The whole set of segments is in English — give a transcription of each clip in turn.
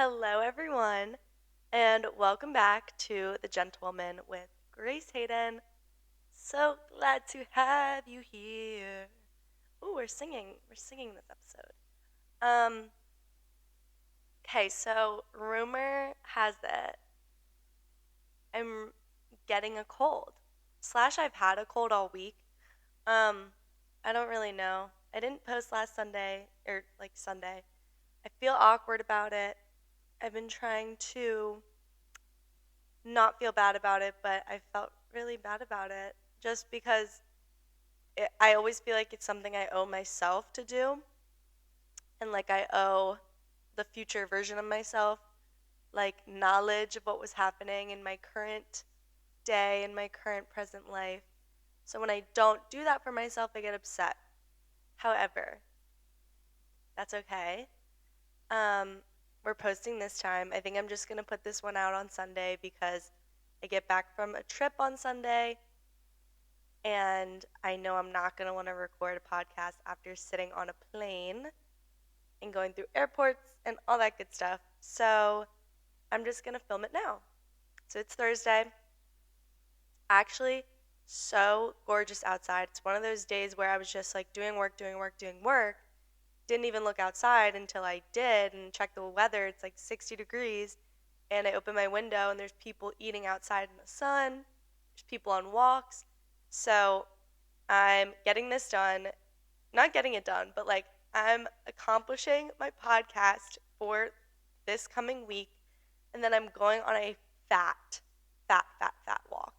Hello, everyone, and welcome back to The Gentlewoman with Grace Hayden. So glad to have you here. Ooh, we're singing. We're singing this episode. Um, okay, so rumor has it I'm getting a cold. Slash, I've had a cold all week. Um, I don't really know. I didn't post last Sunday, or like Sunday. I feel awkward about it. I've been trying to not feel bad about it, but I felt really bad about it just because I always feel like it's something I owe myself to do. And like I owe the future version of myself, like knowledge of what was happening in my current day and my current present life. So when I don't do that for myself, I get upset. However, that's okay. Um, we're posting this time. I think I'm just going to put this one out on Sunday because I get back from a trip on Sunday and I know I'm not going to want to record a podcast after sitting on a plane and going through airports and all that good stuff. So I'm just going to film it now. So it's Thursday. Actually, so gorgeous outside. It's one of those days where I was just like doing work, doing work, doing work. Didn't even look outside until I did and checked the weather. It's like 60 degrees. And I open my window and there's people eating outside in the sun. There's people on walks. So I'm getting this done. Not getting it done, but like I'm accomplishing my podcast for this coming week. And then I'm going on a fat walk.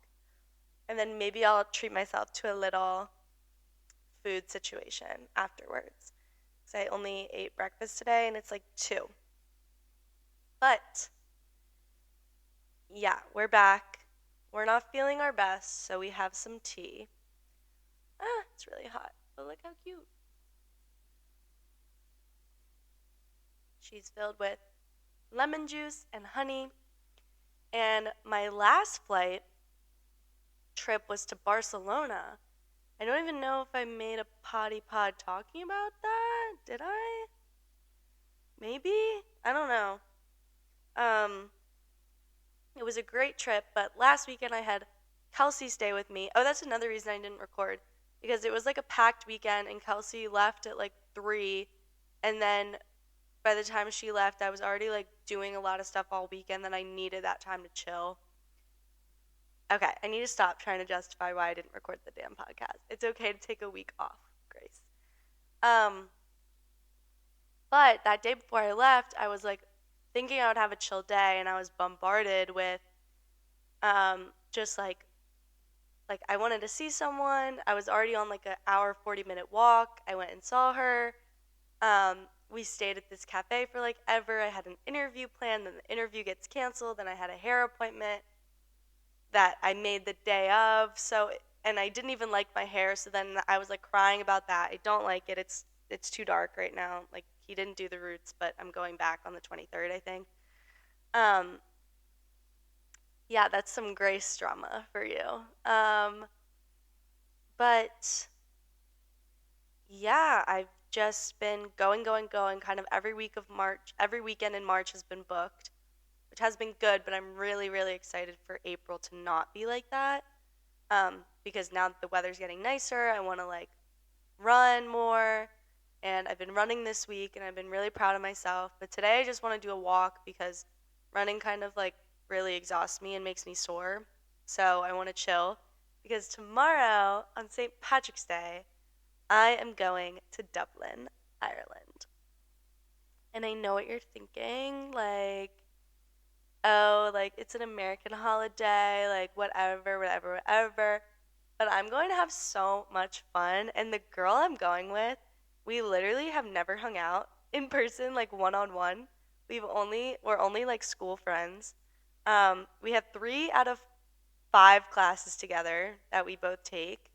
And then maybe I'll treat myself to a little food situation afterwards. Because I only ate breakfast today and it's like 2. But yeah, we're back. We're not feeling our best, so we have some tea. It's really hot. But look how cute. She's filled with lemon juice and honey. And my last flight trip was to Barcelona. I don't even know if I made a potty pod talking about that. Did I? Maybe? I don't know. Um, it was a great trip, but last weekend I had Kelsey stay with me. Oh, that's another reason I didn't record. Because it was like a packed weekend and Kelsey left at like 3. And then by the time she left, I was already like doing a lot of stuff all weekend that I needed that time to chill. Okay, I need to stop trying to justify why I didn't record the damn podcast. It's okay to take a week off, Grace. Um, but that day before I left, I was like thinking I would have a chill day, and I was bombarded with just like I wanted to see someone. I was already on like an hour 40-minute walk. I went and saw her. We stayed at this cafe for like ever. I had an interview planned, then the interview gets canceled. Then I had a hair appointment that I made the day of. So and I didn't even like my hair. So then I was like crying about that. I don't like it. It's too dark right now. Like he didn't do the roots, but I'm going back on the 23rd, I think. Um, yeah, that's some Grace drama for you. But yeah, I've just been going. Kind of every week of March, every weekend in March has been booked, which has been good. But I'm really, really excited for April to not be like that. Because now that the weather's getting nicer, I want to like run more. And I've been running this week, and I've been really proud of myself. But today I just want to do a walk because running kind of like really exhausts me and makes me sore. So I want to chill because tomorrow on St. Patrick's Day, I am going to Dublin, Ireland. And I know what you're thinking, like, oh, like it's an American holiday, like whatever. But I'm going to have so much fun. And the girl I'm going with, we literally have never hung out in person, like one on one. We're only like school friends. We have 3 out of 5 classes together that we both take.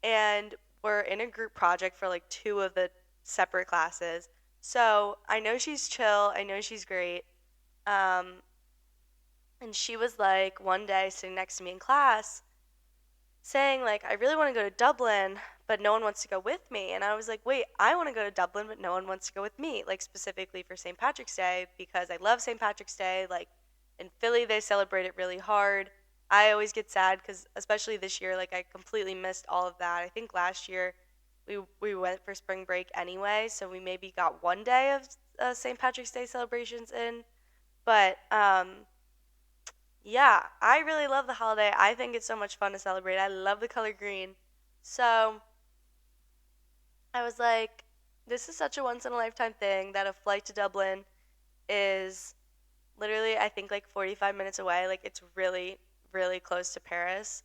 And we're in a group project for like 2 of the separate classes. So I know she's chill. I know she's great. Um, and she was like one day sitting next to me in class, saying like, I really want to go to Dublin, but no one wants to go with me. And I was like, wait, I want to go to Dublin, but no one wants to go with me, like specifically for St. Patrick's Day, because I love St. Patrick's Day. Like in Philly, they celebrate it really hard. I always get sad because, especially this year, like I completely missed all of that. I think last year we went for spring break anyway, so we maybe got one day of St. Patrick's Day celebrations in. But yeah, I really love the holiday. I think it's so much fun to celebrate. I love the color green. So I was like, this is such a once in a lifetime thing that a flight to Dublin is literally, I think, like 45 minutes away. Like, it's really, really close to Paris.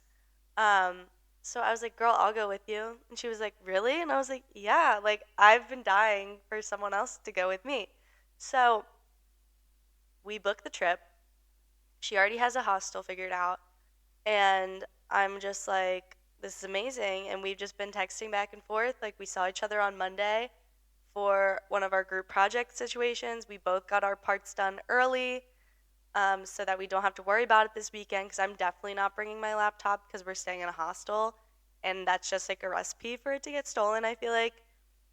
Um, so I was like, girl, I'll go with you. And she was like, really? And I was like, yeah, like, I've been dying for someone else to go with me. So we booked the trip. She already has a hostel figured out. And I'm just like, this is amazing. And we've just been texting back and forth. Like, we saw each other on Monday for one of our group project situations. We both got our parts done early so that we don't have to worry about it this weekend because I'm definitely not bringing my laptop because we're staying in a hostel. And that's just like a recipe for it to get stolen, I feel like.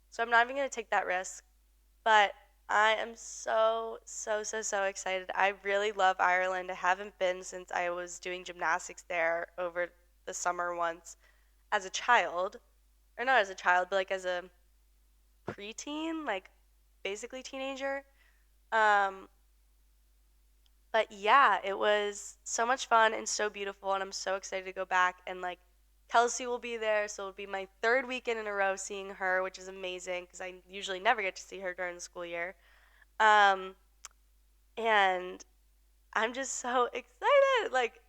So I'm not even going to take that risk. But I am so, so, so, so excited. I really love Ireland. I haven't been since I was doing gymnastics there over the summer once as a child. Or not as a child, but like as a preteen, like basically teenager. Um, but yeah, it was so much fun and so beautiful, and I'm so excited to go back. And like Kelsey will be there, so it'll be my third weekend in a row seeing her, which is amazing because I usually never get to see her during the school year. Um, and I'm just so excited. Like,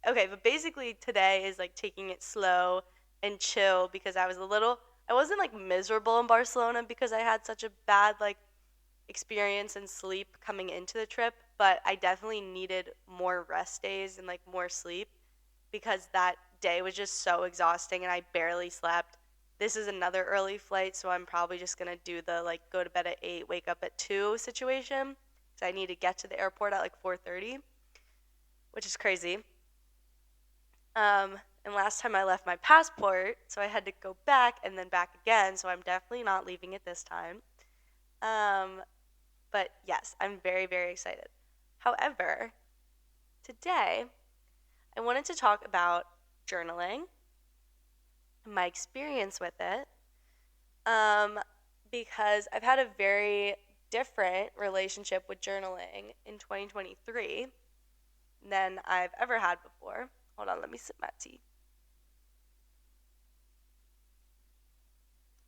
okay, but basically today is like taking it slow and chill because I wasn't like miserable in Barcelona because I had such a bad like experience and sleep coming into the trip, but I definitely needed more rest days and like more sleep because that day was just so exhausting and I barely slept. This is another early flight, so I'm probably just gonna do the like go to bed at 8, wake up at 2 situation. So I need to get to the airport at like 4:30, which is crazy. And last time I left my passport, so I had to go back and then back again. So I'm definitely not leaving it this time. Um, but yes, I'm very, very excited. However, today I wanted to talk about journaling and my experience with it um, because I've had a very different relationship with journaling in 2023 than I've ever had before. Hold on, let me sip my tea.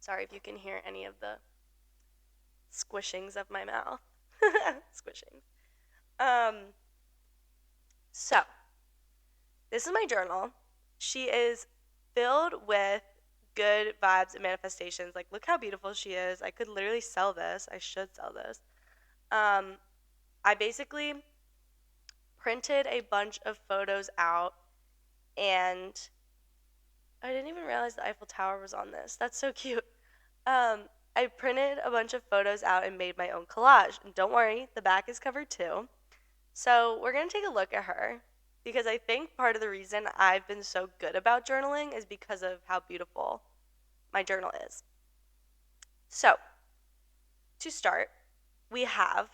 Sorry if you can hear any of the squishings of my mouth. Squishings. Um, so, this is my journal. She is filled with good vibes and manifestations. Like, look how beautiful she is. I could literally sell this. I should sell this. I basically printed a bunch of photos out, and I didn't even realize the Eiffel Tower was on this. That's so cute. Um, I printed a bunch of photos out and made my own collage. And don't worry, the back is covered too. So we're going to take a look at her because I think part of the reason I've been so good about journaling is because of how beautiful my journal is. So, to start, we have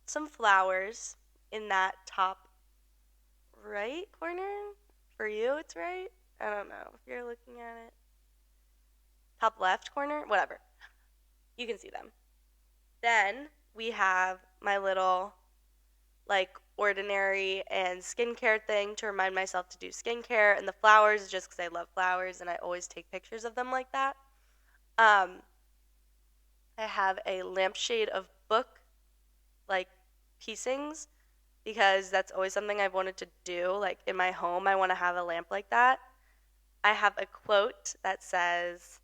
some flowers in that top right corner. For you, it's right. I don't know if you're looking at it. Top left corner, whatever. You can see them. Then we have my little like ordinary and skincare thing to remind myself to do skincare, and the flowers is just because I love flowers and I always take pictures of them like that. Um, I have a lampshade of book like piecings because that's always something I've wanted to do. Like in my home, I want to have a lamp like that. I have a quote that says,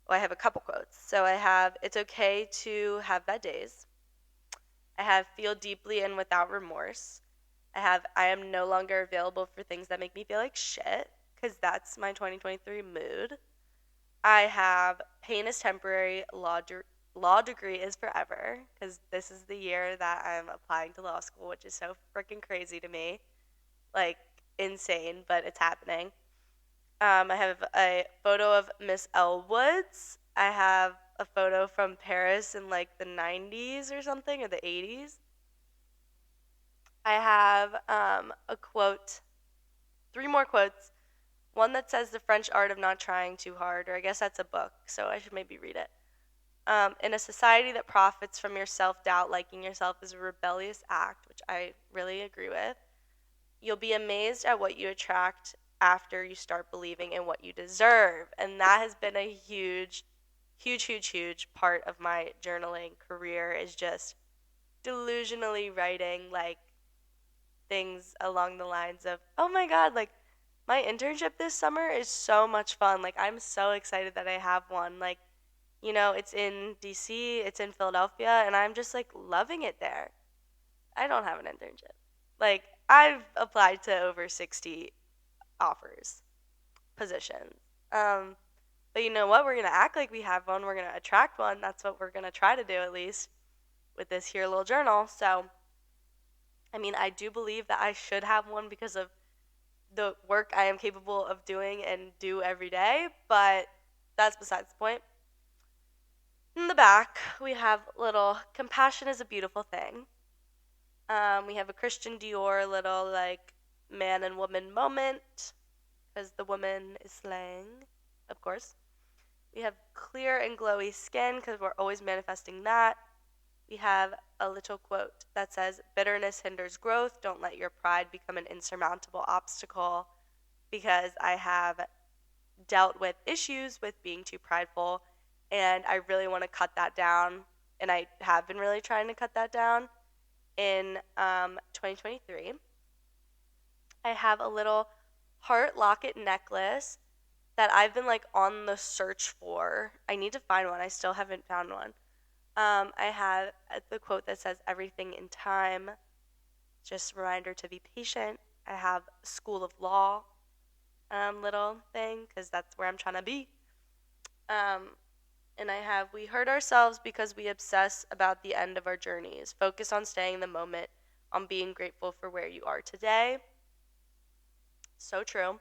well, I have a couple quotes. So I have, it's okay to have bad days. I have, feel deeply and without remorse. I have, I am no longer available for things that make me feel like shit, because that's my 2023 mood. I have, pain is temporary, law degree is forever, because this is the year that I'm applying to law school, which is so freaking crazy to me. Like, insane, but it's happening. I have a photo of Miss Elwoods. I have a photo from Paris in like the 90s or something, or the 80s. I have a quote, three more quotes. One that says The French Art of Not Trying Too Hard, or I guess that's a book, so I should maybe read it. In a society that profits from your self-doubt, liking yourself is a rebellious act, which I really agree with. You'll be amazed at what you attract after you start believing in what you deserve. And that has been a huge, huge, huge, huge part of my journaling career, is just delusionally writing like things along the lines of, oh my God, like my internship this summer is so much fun. Like I'm so excited that I have one. Like, you know, it's in DC, it's in Philadelphia, and I'm just like loving it there. I don't have an internship. Like I've applied to over 60 offers, positions. Um, but you know what? We're gonna act like we have one. We're gonna attract one. That's what we're gonna try to do, at least with this here little journal. So, I mean, I do believe that I should have one because of the work I am capable of doing and do every day. But that's besides the point. In the back, we have little "Compassion is a beautiful thing." We have a Christian Dior little like man and woman moment, because the woman is slaying, of course. We have clear and glowy skin, because we're always manifesting that. We have a little quote that says, bitterness hinders growth. Don't let your pride become an insurmountable obstacle, because I have dealt with issues with being too prideful, and I really want to cut that down, and I have been really trying to cut that down in 2023. I have a little heart locket necklace that I've been like on the search for. I need to find one. I still haven't found one. I have the quote that says everything in time. Just a reminder to be patient. I have School of Law little thing, because that's where I'm trying to be. And I have, we hurt ourselves because we obsess about the end of our journeys. Focus on staying in the moment, on being grateful for where you are today. So true.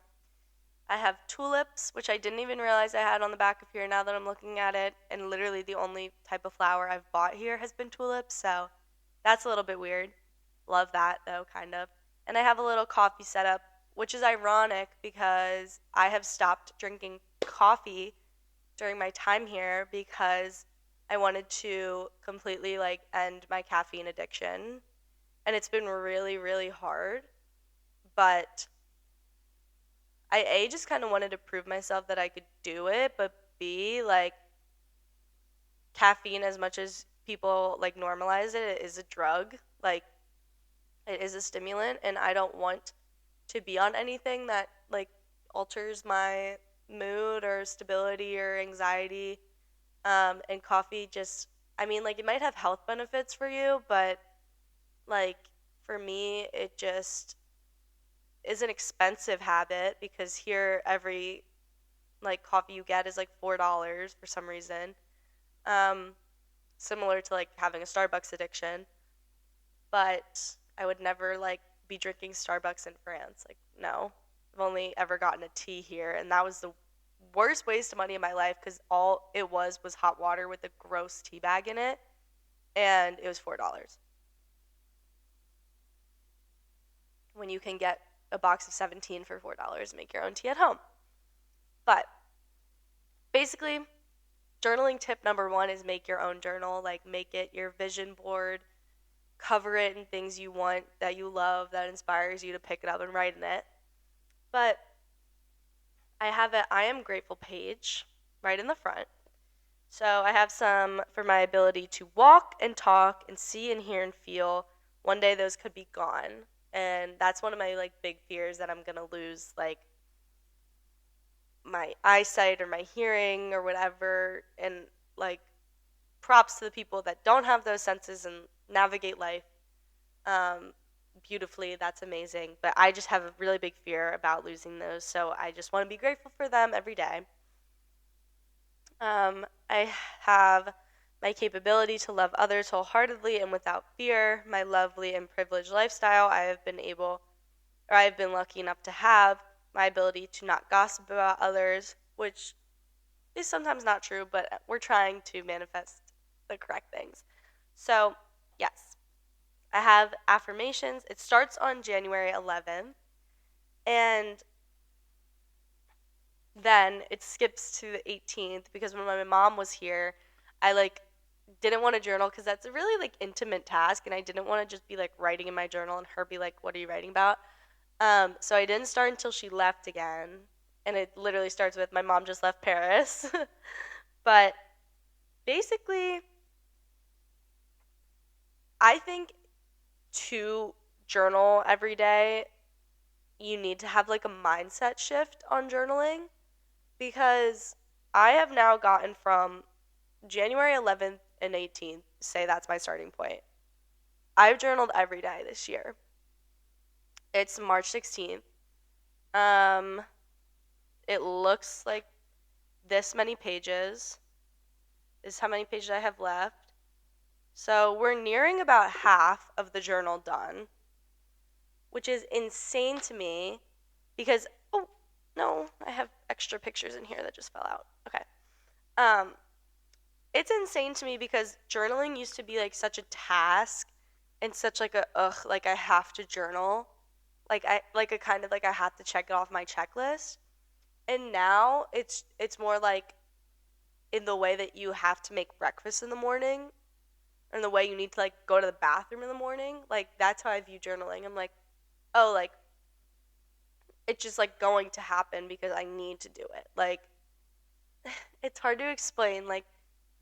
I have tulips, which I didn't even realize I had on the back of here now that I'm looking at it. And literally the only type of flower I've bought here has been tulips, so that's a little bit weird. Love that, though, kind of. And I have a little coffee setup, which is ironic because I have stopped drinking coffee during my time here because I wanted to completely, like, end my caffeine addiction. And it's been really, really hard. But I just kind of wanted to prove myself that I could do it, but B, like, caffeine, as much as people like normalize it, it is a drug. Like, it is a stimulant, and I don't want to be on anything that like alters my mood or stability or anxiety. And coffee just, I mean, like, it might have health benefits for you, but like for me, it just is an expensive habit, because here every like coffee you get is like $4 for some reason. Um, Similar to like having a Starbucks addiction, but I would never like be drinking Starbucks in France. Like, no, I've only ever gotten a tea here, and that was the worst waste of money in my life, because all it was hot water with a gross tea bag in it, and it was $4 when you can get a box of 17 for $4 and make your own tea at home. But basically, journaling tip number one is make your own journal. Like, make it your vision board, cover it in things you want, that you love, that inspires you to pick it up and write in it. But I have a I am grateful page right in the front. So I have some for my ability to walk and talk and see and hear and feel. One day those could be gone. And that's one of my like big fears, that I'm going to lose like my eyesight or my hearing or whatever. And like, props to the people that don't have those senses and navigate life beautifully. That's amazing. But I just have a really big fear about losing those. So I just want to be grateful for them every day. I have my capability to love others wholeheartedly and without fear. My lovely and privileged lifestyle. I have been able or I've been lucky enough to have my ability to not gossip about others, which is sometimes not true, but we're trying to manifest the correct things. So, yes, I have affirmations. It starts on January 11th, and then it skips to the 18th because when my mom was here, I didn't want to journal because that's a really intimate task, and I didn't want to just be writing in my journal and her be like, "What are you writing about?" So I didn't start until she left again, and it literally starts with my mom just left Paris. But basically, I think to journal every day, you need to have a mindset shift on journaling because I have now gotten from January 11th and 18th, say that's my starting point. I've journaled every day this year. It's March 16th. Um, it looks like this many pages. This is how many pages I have left. So we're nearing about half of the journal done, which is insane to me because, oh, no, I have extra pictures in here that just fell out. Okay. It's insane to me because journaling used to be such a task and such a I have to journal. A kind of I have to check it off my checklist. And now it's more in the way that you have to make breakfast in the morning and the way you need to go to the bathroom in the morning. That's how I view journaling. I'm oh, it's just going to happen because I need to do it. It's hard to explain.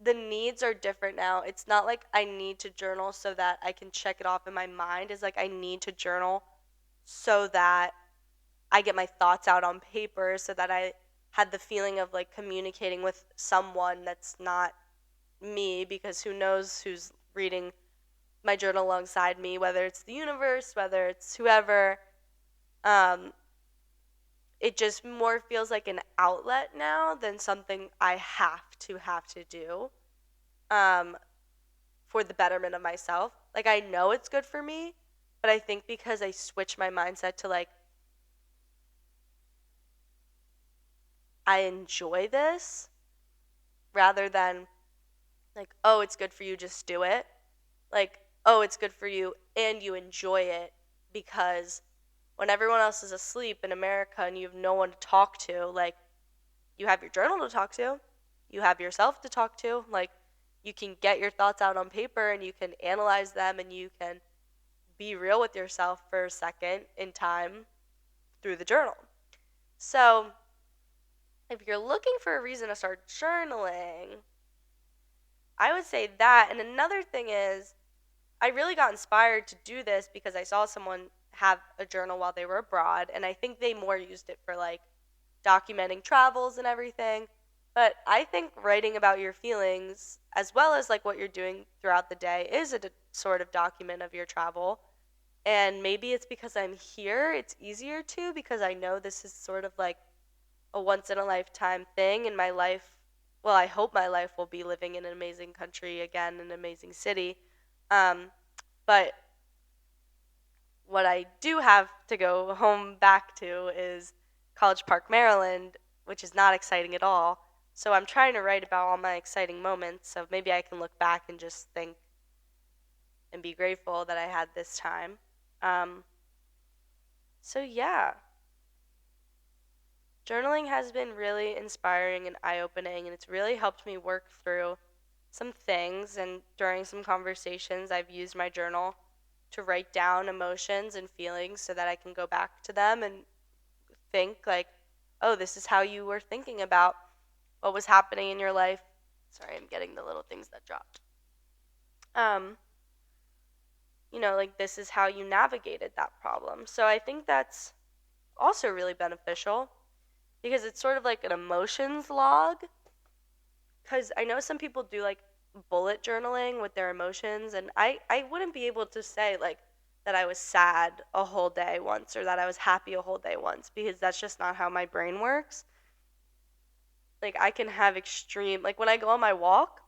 The needs are different now. It's not I need to journal so that I can check it off in my mind. It's I need to journal so that I get my thoughts out on paper, so that I had the feeling of communicating with someone that's not me, because who knows who's reading my journal alongside me, whether it's the universe, whether it's whoever. It just more feels like an outlet now than something I have to do for the betterment of myself. I know it's good for me, but I think because I switched my mindset to I enjoy this rather than oh, it's good for you, just do it. Oh, it's good for you and you enjoy it, because when everyone else is asleep in America and you have no one to talk to, you have your journal to talk to, you have yourself to talk to, you can get your thoughts out on paper and you can analyze them and you can be real with yourself for a second in time through the journal. So, if you're looking for a reason to start journaling, I would say that. And another thing is, I really got inspired to do this because I saw someone have a journal while they were abroad, and I think they more used it for documenting travels and everything. But I think writing about your feelings, as well as what you're doing throughout the day, is a sort of document of your travel. And maybe it's because I'm here, it's easier to, because I know this is sort of a once in a lifetime thing in my life. Well, I hope my life will be living in an amazing country again, an amazing city. But what I do have to go home back to is College Park, Maryland, which is not exciting at all. So I'm trying to write about all my exciting moments, so maybe I can look back and just think and be grateful that I had this time. So yeah. Journaling has been really inspiring and eye-opening, and it's really helped me work through some things, and during some conversations I've used my journal to write down emotions and feelings so that I can go back to them and think oh, this is how you were thinking about what was happening in your life. Sorry, I'm getting the little things that dropped. This is how you navigated that problem. So I think that's also really beneficial because it's sort of an emotions log. Because I know some people do bullet journaling with their emotions, and I wouldn't be able to say that I was sad a whole day once or that I was happy a whole day once, because that's just not how my brain works. I can have extreme, when I go on my walk,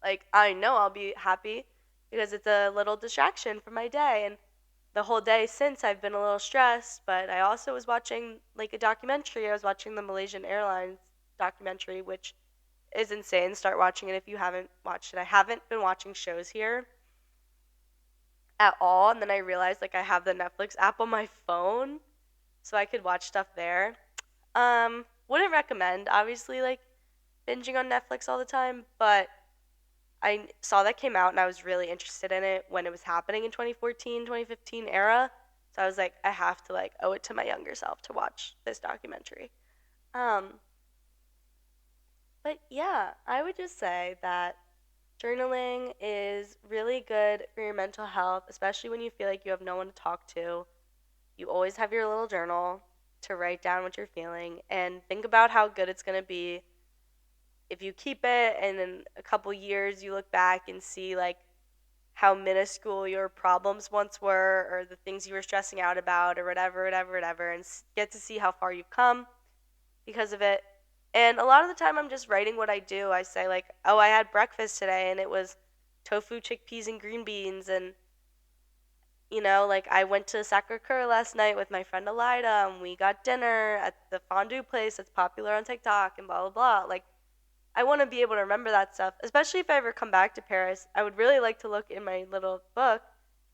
I know I'll be happy because it's a little distraction from my day, and the whole day since I've been a little stressed, but I also was watching like a documentary. I was watching the Malaysian Airlines documentary, which is insane. Start watching it if you haven't watched it. I haven't been watching shows here at all, and then I realized like I have the Netflix app on my phone, so I could watch stuff there. Wouldn't recommend obviously like binging on Netflix all the time, but I saw that came out and I was really interested in it when it was happening in 2014, 2015 era. So I was like, I have to like owe it to my younger self to watch this documentary. Um, but yeah, I would just say that journaling is really good for your mental health, especially when you feel like you have no one to talk to. You always have your little journal to write down what you're feeling and think about how good it's going to be if you keep it and in a couple years you look back and see like how minuscule your problems once were or the things you were stressing out about or whatever, and get to see how far you've come because of it. And a lot of the time I'm just writing what I do. I say like, oh, I had breakfast today and it was tofu, chickpeas, and green beans. And, like I went to Sacre-Cœur last night with my friend Elida and we got dinner at the fondue place that's popular on TikTok and blah, blah, blah. Like, I want to be able to remember that stuff, especially if I ever come back to Paris. I would really like to look in my little book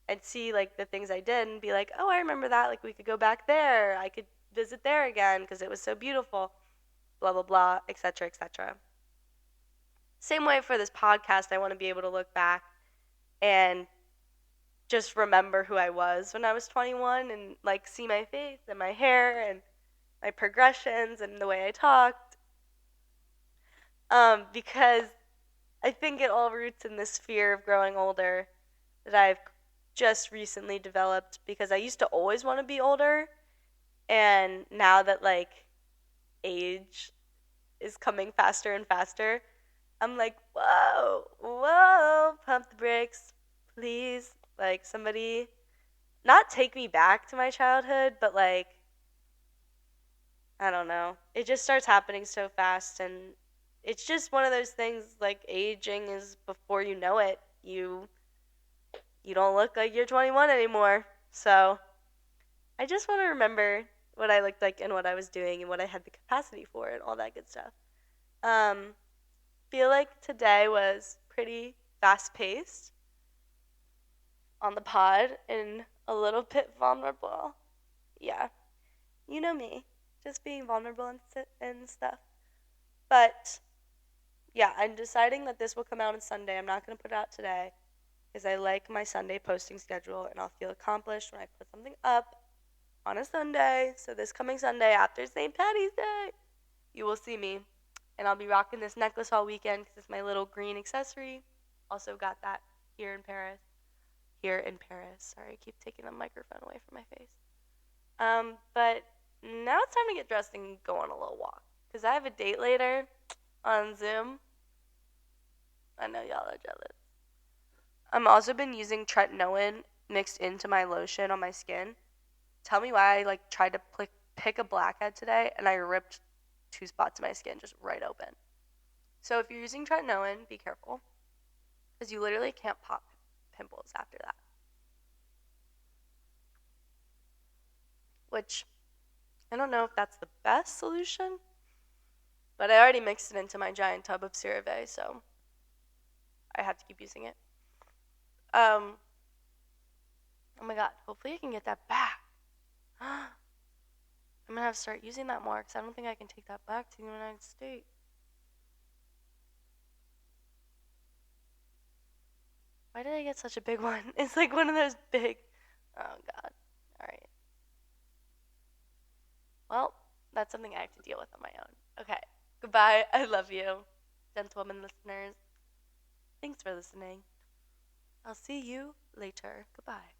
and see like the things I did and be like, oh, I remember that. Like we could go back there. I could visit there again because it was so beautiful. Blah blah blah, etc. etc. Same way for this podcast, I want to be able to look back and just remember who I was when I was 21 and like see my face and my hair and my progressions and the way I talked. Because I think it all roots in this fear of growing older that I've just recently developed because I used to always want to be older. And now that like age is coming faster and faster, I'm like, whoa, pump the brakes, please. Like somebody not take me back to my childhood, but like, I don't know. It just starts happening so fast and it's just one of those things like aging is before you know it. You don't look like you're 21 anymore. So I just want to remember what I looked like and what I was doing and what I had the capacity for and all that good stuff. Um, feel like today was pretty fast paced on the pod and a little bit vulnerable. Yeah, you know me, just being vulnerable and stuff. But yeah, I'm deciding that this will come out on Sunday. I'm not going to put it out today because I like my Sunday posting schedule and I'll feel accomplished when I put something up on a Sunday. So this coming Sunday after St. Patty's Day, you will see me. And I'll be rocking this necklace all weekend because it's my little green accessory. Also got that here in Paris. Here in Paris. Sorry, I keep taking the microphone away from my face. But now it's time to get dressed and go on a little walk. Because I have a date later on Zoom. I know y'all are jealous. I've also been using tretinoin mixed into my lotion on my skin. Tell me why I like tried to pick a blackhead today and I ripped 2 spots of my skin just right open. So if you're using tretinoin, be careful because you literally can't pop pimples after that. Which I don't know if that's the best solution, but I already mixed it into my giant tub of CeraVe, so I have to keep using it. Oh my god, hopefully I can get that back. I'm gonna have to start using that more because I don't think I can take that back to the United States. Why did I get such a big one? It's like one of those big. Oh god. Alright. Well, that's something I have to deal with on my own. Okay. Goodbye. I love you. Gentlewoman listeners. Thanks for listening. I'll see you later. Goodbye.